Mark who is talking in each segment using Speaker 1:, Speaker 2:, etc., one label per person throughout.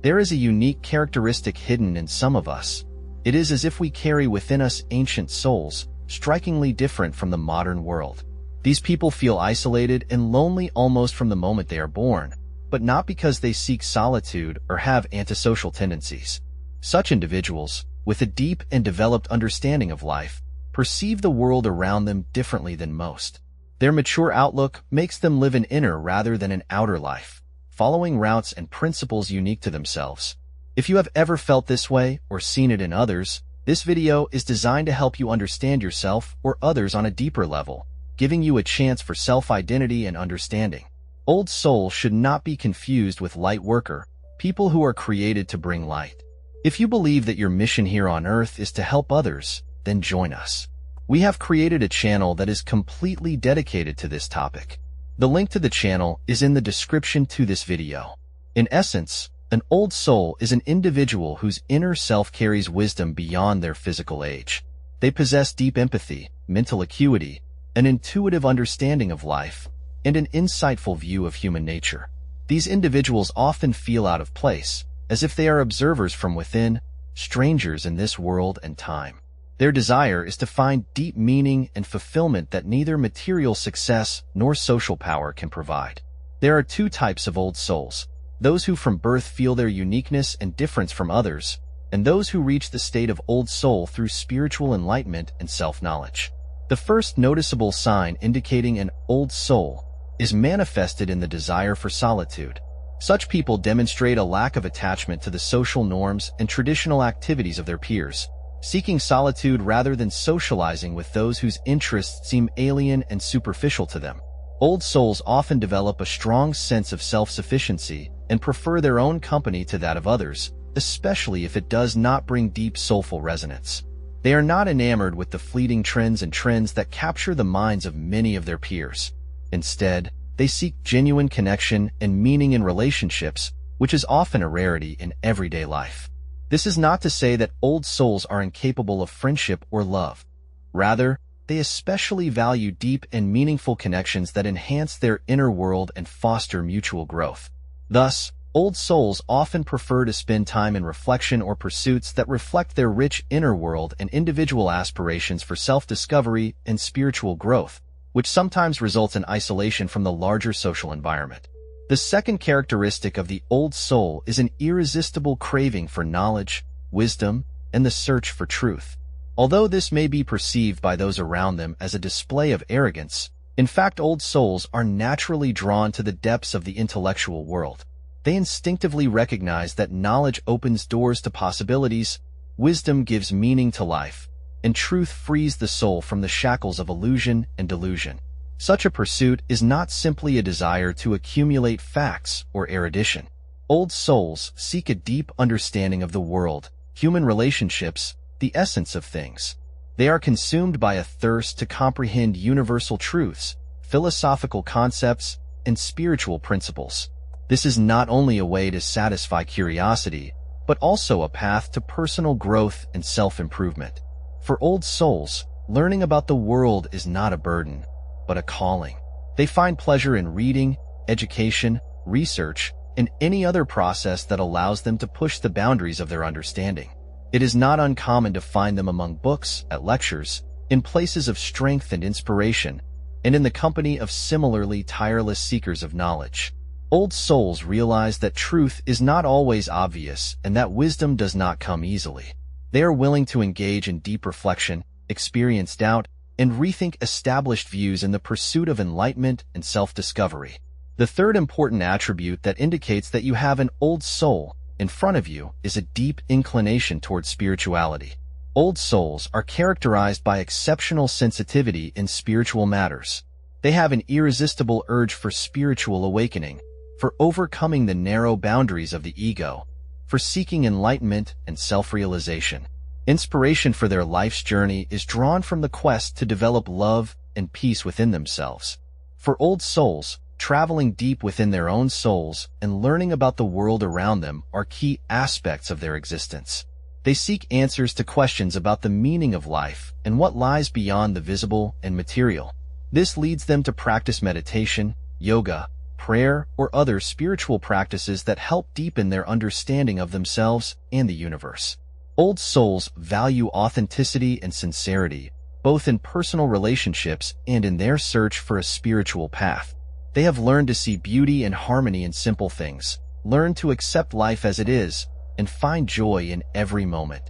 Speaker 1: There is a unique characteristic hidden in some of us. It is as if we carry within us ancient souls, strikingly different from the modern world. These people feel isolated and lonely almost from the moment they are born, but not because they seek solitude or have antisocial tendencies. Such individuals, with a deep and developed understanding of life, perceive the world around them differently than most. Their mature outlook makes them live an inner rather than an outer life, following routes and principles unique to themselves. If you have ever felt this way or seen it in others, this video is designed to help you understand yourself or others on a deeper level, giving you a chance for self-identity and understanding. Old soul should not be confused with light worker, people who are created to bring light. If you believe that your mission here on Earth is to help others, then join us. We have created a channel that is completely dedicated to this topic. The link to the channel is in the description to this video. In essence, an old soul is an individual whose inner self carries wisdom beyond their physical age. They possess deep empathy, mental acuity, an intuitive understanding of life, and an insightful view of human nature. These individuals often feel out of place, as if they are observers from within, strangers in this world and time. Their desire is to find deep meaning and fulfillment that neither material success nor social power can provide. There are two types of old souls: those who from birth feel their uniqueness and difference from others, and those who reach the state of old soul through spiritual enlightenment and self-knowledge. The first noticeable sign indicating an old soul is manifested in the desire for solitude. Such people demonstrate a lack of attachment to the social norms and traditional activities of their peers, seeking solitude rather than socializing with those whose interests seem alien and superficial to them. Old souls often develop a strong sense of self-sufficiency and prefer their own company to that of others, especially if it does not bring deep soulful resonance. They are not enamored with the fleeting trends that capture the minds of many of their peers. Instead, they seek genuine connection and meaning in relationships, which is often a rarity in everyday life. This is not to say that old souls are incapable of friendship or love. Rather, they especially value deep and meaningful connections that enhance their inner world and foster mutual growth. Thus, old souls often prefer to spend time in reflection or pursuits that reflect their rich inner world and individual aspirations for self-discovery and spiritual growth, which sometimes results in isolation from the larger social environment. The second characteristic of the old soul is an irresistible craving for knowledge, wisdom, and the search for truth. Although this may be perceived by those around them as a display of arrogance, in fact, old souls are naturally drawn to the depths of the intellectual world. They instinctively recognize that knowledge opens doors to possibilities, wisdom gives meaning to life, and truth frees the soul from the shackles of illusion and delusion. Such a pursuit is not simply a desire to accumulate facts or erudition. Old souls seek a deep understanding of the world, human relationships, the essence of things. They are consumed by a thirst to comprehend universal truths, philosophical concepts, and spiritual principles. This is not only a way to satisfy curiosity, but also a path to personal growth and self-improvement. For old souls, learning about the world is not a burden, but a calling. They find pleasure in reading, education, research, and any other process that allows them to push the boundaries of their understanding. It is not uncommon to find them among books, at lectures, in places of strength and inspiration, and in the company of similarly tireless seekers of knowledge. Old souls realize that truth is not always obvious and that wisdom does not come easily. They are willing to engage in deep reflection, experience doubt, and rethink established views in the pursuit of enlightenment and self-discovery. The third important attribute that indicates that you have an old soul in front of you is a deep inclination towards spirituality. Old souls are characterized by exceptional sensitivity in spiritual matters. They have an irresistible urge for spiritual awakening, for overcoming the narrow boundaries of the ego, for seeking enlightenment and self-realization. Inspiration for their life's journey is drawn from the quest to develop love and peace within themselves. For old souls, traveling deep within their own souls and learning about the world around them are key aspects of their existence. They seek answers to questions about the meaning of life and what lies beyond the visible and material. This leads them to practice meditation, yoga, prayer, or other spiritual practices that help deepen their understanding of themselves and the universe. Old souls value authenticity and sincerity, both in personal relationships and in their search for a spiritual path. They have learned to see beauty and harmony in simple things, learn to accept life as it is, and find joy in every moment.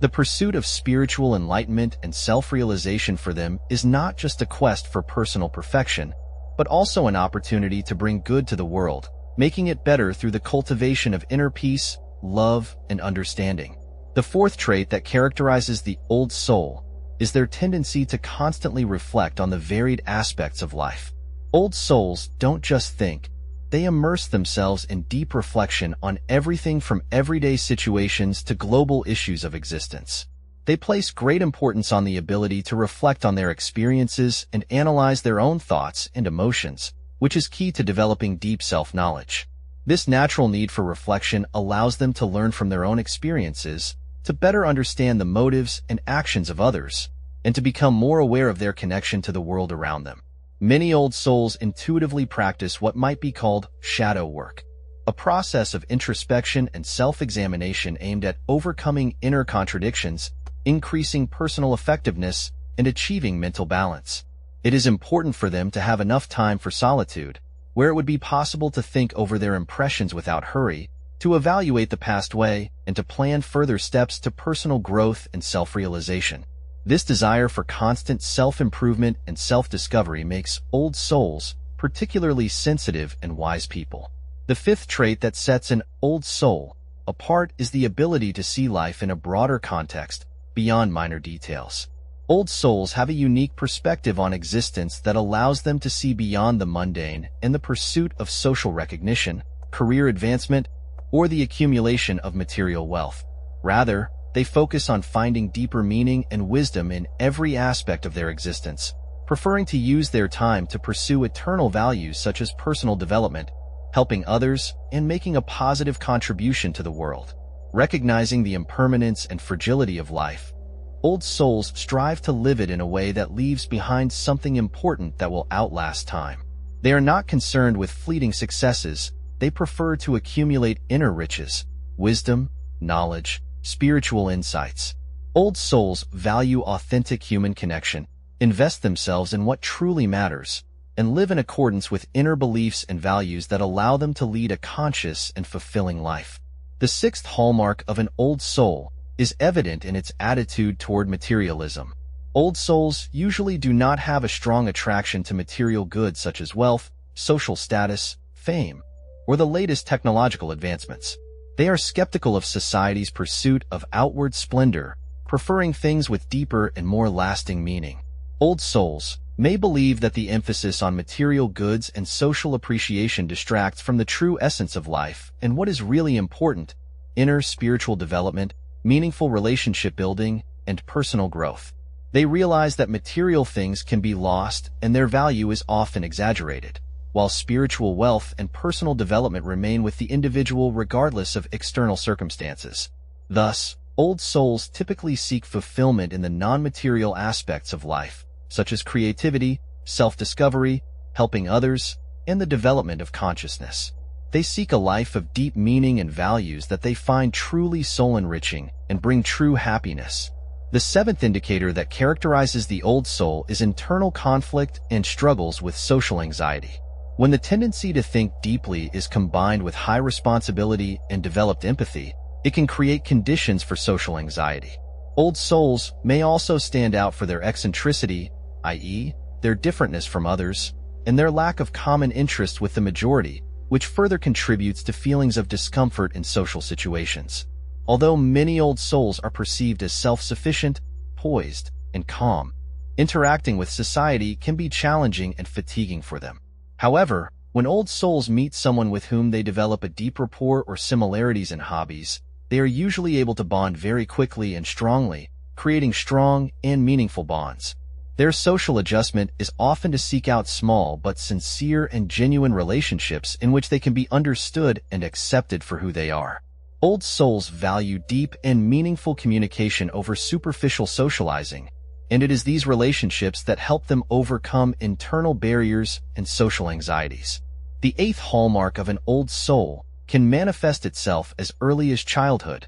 Speaker 1: The pursuit of spiritual enlightenment and self-realization for them is not just a quest for personal perfection, but also an opportunity to bring good to the world, making it better through the cultivation of inner peace, love, and understanding. The fourth trait that characterizes the old soul is their tendency to constantly reflect on the varied aspects of life. Old souls don't just think, they immerse themselves in deep reflection on everything from everyday situations to global issues of existence. They place great importance on the ability to reflect on their experiences and analyze their own thoughts and emotions, which is key to developing deep self-knowledge. This natural need for reflection allows them to learn from their own experiences, to better understand the motives and actions of others, and to become more aware of their connection to the world around them. Many old souls intuitively practice what might be called shadow work, a process of introspection and self-examination aimed at overcoming inner contradictions, increasing personal effectiveness, and achieving mental balance. It is important for them to have enough time for solitude, where it would be possible to think over their impressions without hurry, to evaluate the past way, and to plan further steps to personal growth and self-realization. This desire for constant self-improvement and self-discovery makes old souls particularly sensitive and wise people. The fifth trait that sets an old soul apart is the ability to see life in a broader context, beyond minor details. Old souls have a unique perspective on existence that allows them to see beyond the mundane and the pursuit of social recognition, career advancement, or the accumulation of material wealth. Rather, they focus on finding deeper meaning and wisdom in every aspect of their existence, preferring to use their time to pursue eternal values such as personal development, helping others, and making a positive contribution to the world. Recognizing the impermanence and fragility of life, old souls strive to live it in a way that leaves behind something important that will outlast time. They are not concerned with fleeting successes. They prefer to accumulate inner riches, wisdom, knowledge, spiritual insights. Old souls value authentic human connection, invest themselves in what truly matters, and live in accordance with inner beliefs and values that allow them to lead a conscious and fulfilling life. The sixth hallmark of an old soul is evident in its attitude toward materialism. Old souls usually do not have a strong attraction to material goods such as wealth, social status, fame, or the latest technological advancements. They are skeptical of society's pursuit of outward splendor, preferring things with deeper and more lasting meaning. Old souls may believe that the emphasis on material goods and social appreciation distracts from the true essence of life and what is really important: inner spiritual development, meaningful relationship building, and personal growth. They realize that material things can be lost and their value is often exaggerated, while spiritual wealth and personal development remain with the individual regardless of external circumstances. Thus, old souls typically seek fulfillment in the non-material aspects of life, such as creativity, self-discovery, helping others, and the development of consciousness. They seek a life of deep meaning and values that they find truly soul-enriching and bring true happiness. The seventh indicator that characterizes the old soul is internal conflict and struggles with social anxiety. When the tendency to think deeply is combined with high responsibility and developed empathy, it can create conditions for social anxiety. Old souls may also stand out for their eccentricity, i.e., their differentness from others, and their lack of common interest with the majority, which further contributes to feelings of discomfort in social situations. Although many old souls are perceived as self-sufficient, poised, and calm, interacting with society can be challenging and fatiguing for them. However, when old souls meet someone with whom they develop a deep rapport or similarities in hobbies, they are usually able to bond very quickly and strongly, creating strong and meaningful bonds. Their social adjustment is often to seek out small but sincere and genuine relationships in which they can be understood and accepted for who they are. Old souls value deep and meaningful communication over superficial socializing, and it is these relationships that help them overcome internal barriers and social anxieties. The eighth hallmark of an old soul can manifest itself as early as childhood.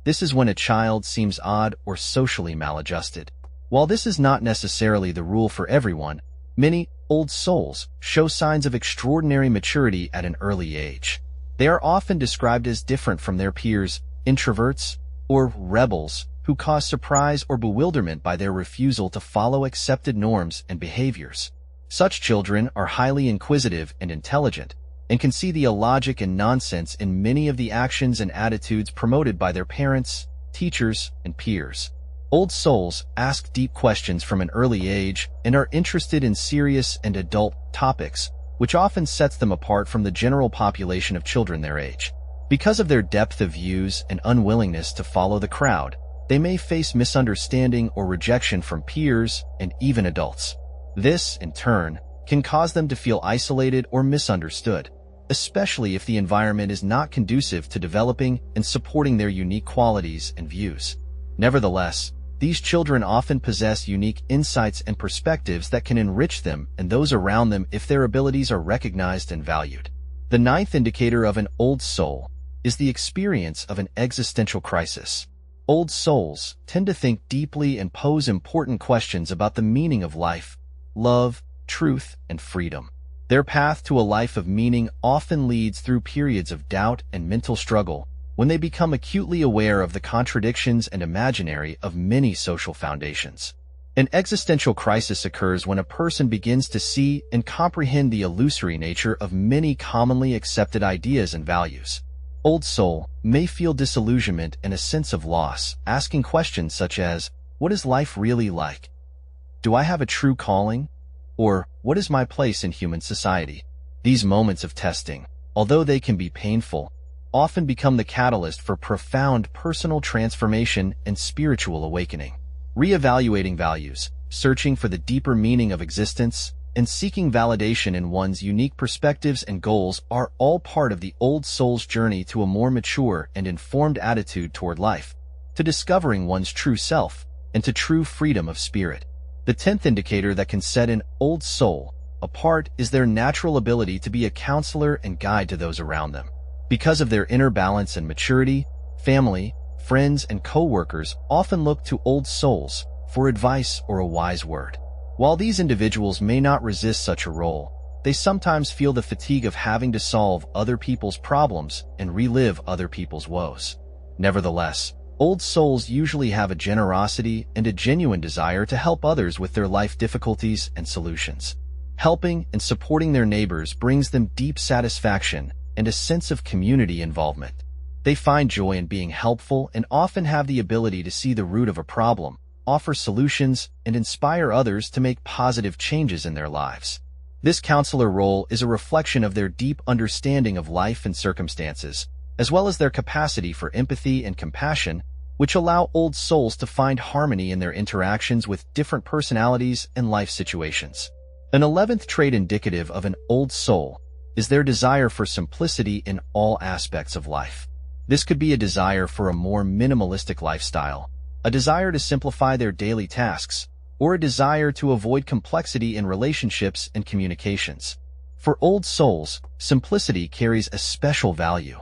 Speaker 1: This is when a child seems odd or socially maladjusted. While this is not necessarily the rule for everyone, many old souls show signs of extraordinary maturity at an early age. They are often described as different from their peers, introverts, or rebels who cause surprise or bewilderment by their refusal to follow accepted norms and behaviors. Such children are highly inquisitive and intelligent, and can see the illogic and nonsense in many of the actions and attitudes promoted by their parents, teachers, and peers. Old souls ask deep questions from an early age and are interested in serious and adult topics, which often sets them apart from the general population of children their age. Because of their depth of views and unwillingness to follow the crowd, they may face misunderstanding or rejection from peers and even adults. This, in turn, can cause them to feel isolated or misunderstood, especially if the environment is not conducive to developing and supporting their unique qualities and views. Nevertheless, these children often possess unique insights and perspectives that can enrich them and those around them if their abilities are recognized and valued. The ninth indicator of an old soul is the experience of an existential crisis. Old souls tend to think deeply and pose important questions about the meaning of life, love, truth, and freedom. Their path to a life of meaning often leads through periods of doubt and mental struggle, when they become acutely aware of the contradictions and imaginary of many social foundations. An existential crisis occurs when a person begins to see and comprehend the illusory nature of many commonly accepted ideas and values. Old soul may feel disillusionment and a sense of loss, asking questions such as, what is life really like? Do I have a true calling? Or, what is my place in human society? These moments of testing, although they can be painful, often become the catalyst for profound personal transformation and spiritual awakening. Reevaluating values, searching for the deeper meaning of existence, and seeking validation in one's unique perspectives and goals are all part of the old soul's journey to a more mature and informed attitude toward life, to discovering one's true self, and to true freedom of spirit. The 10th indicator that can set an old soul apart is their natural ability to be a counselor and guide to those around them. Because of their inner balance and maturity, family, friends, and co-workers often look to old souls for advice or a wise word. While these individuals may not resist such a role, they sometimes feel the fatigue of having to solve other people's problems and relive other people's woes. Nevertheless, old souls usually have a generosity and a genuine desire to help others with their life difficulties and solutions. Helping and supporting their neighbors brings them deep satisfaction and a sense of community involvement. They find joy in being helpful and often have the ability to see the root of a problem, offer solutions, and inspire others to make positive changes in their lives. This counselor role is a reflection of their deep understanding of life and circumstances, as well as their capacity for empathy and compassion, which allow old souls to find harmony in their interactions with different personalities and life situations. An 11th trait indicative of an old soul is their desire for simplicity in all aspects of life. This could be a desire for a more minimalistic lifestyle, a desire to simplify their daily tasks, or a desire to avoid complexity in relationships and communications. For old souls, simplicity carries a special value.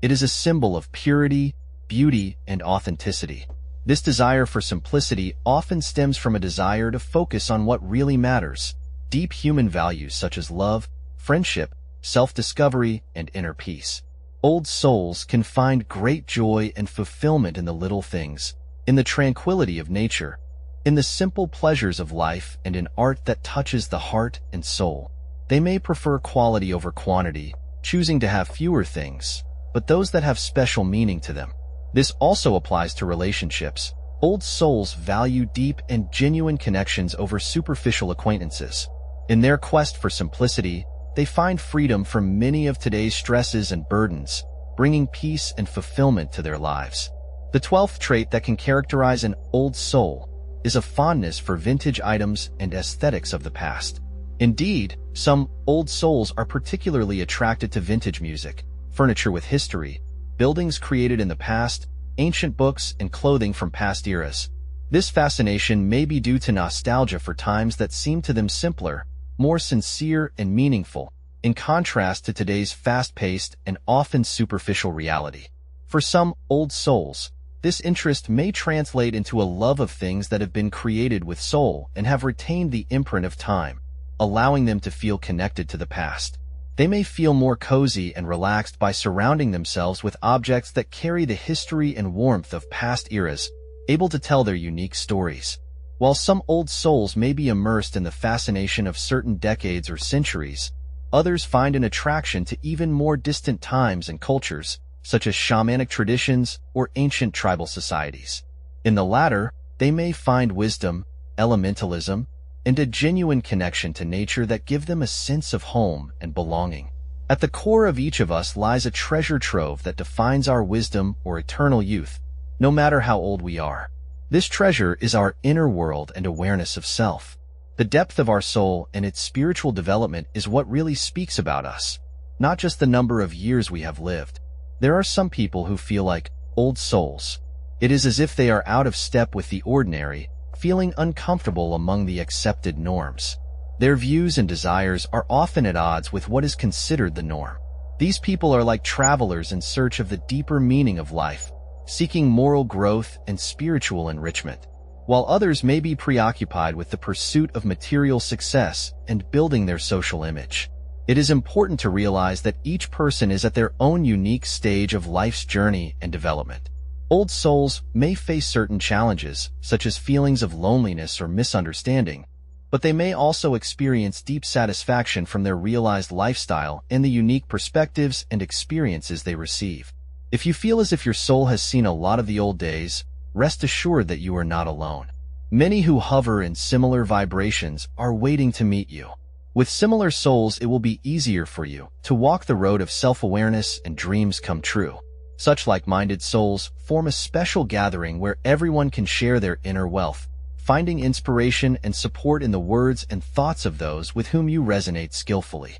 Speaker 1: It is a symbol of purity, beauty, and authenticity. This desire for simplicity often stems from a desire to focus on what really matters, deep human values such as love, friendship, self-discovery, and inner peace. Old souls can find great joy and fulfillment in the little things, in the tranquility of nature, in the simple pleasures of life, and in art that touches the heart and soul. They may prefer quality over quantity, choosing to have fewer things, but those that have special meaning to them. This also applies to relationships. Old souls value deep and genuine connections over superficial acquaintances. In their quest for simplicity, they find freedom from many of today's stresses and burdens, bringing peace and fulfillment to their lives. The 12th trait that can characterize an old soul is a fondness for vintage items and aesthetics of the past. Indeed, some old souls are particularly attracted to vintage music, furniture with history, buildings created in the past, ancient books, and clothing from past eras. This fascination may be due to nostalgia for times that seem to them simpler, more sincere, and meaningful, in contrast to today's fast-paced and often superficial reality. For some old souls, this interest may translate into a love of things that have been created with soul and have retained the imprint of time, allowing them to feel connected to the past. They may feel more cozy and relaxed by surrounding themselves with objects that carry the history and warmth of past eras, able to tell their unique stories. While some old souls may be immersed in the fascination of certain decades or centuries, others find an attraction to even more distant times and cultures, such as shamanic traditions or ancient tribal societies. In the latter, they may find wisdom, elementalism, and a genuine connection to nature that give them a sense of home and belonging. At the core of each of us lies a treasure trove that defines our wisdom or eternal youth, no matter how old we are. This treasure is our inner world and awareness of self. The depth of our soul and its spiritual development is what really speaks about us, not just the number of years we have lived. There are some people who feel like old souls. It is as if they are out of step with the ordinary, feeling uncomfortable among the accepted norms. Their views and desires are often at odds with what is considered the norm. These people are like travelers in search of the deeper meaning of life, seeking moral growth and spiritual enrichment, while others may be preoccupied with the pursuit of material success and building their social image. It is important to realize that each person is at their own unique stage of life's journey and development. Old souls may face certain challenges, such as feelings of loneliness or misunderstanding, but they may also experience deep satisfaction from their realized lifestyle and the unique perspectives and experiences they receive. If you feel as if your soul has seen a lot of the old days, rest assured that you are not alone. Many who hover in similar vibrations are waiting to meet you. With similar souls, it will be easier for you to walk the road of self-awareness and dreams come true. Such like-minded souls form a special gathering where everyone can share their inner wealth, finding inspiration and support in the words and thoughts of those with whom you resonate skillfully.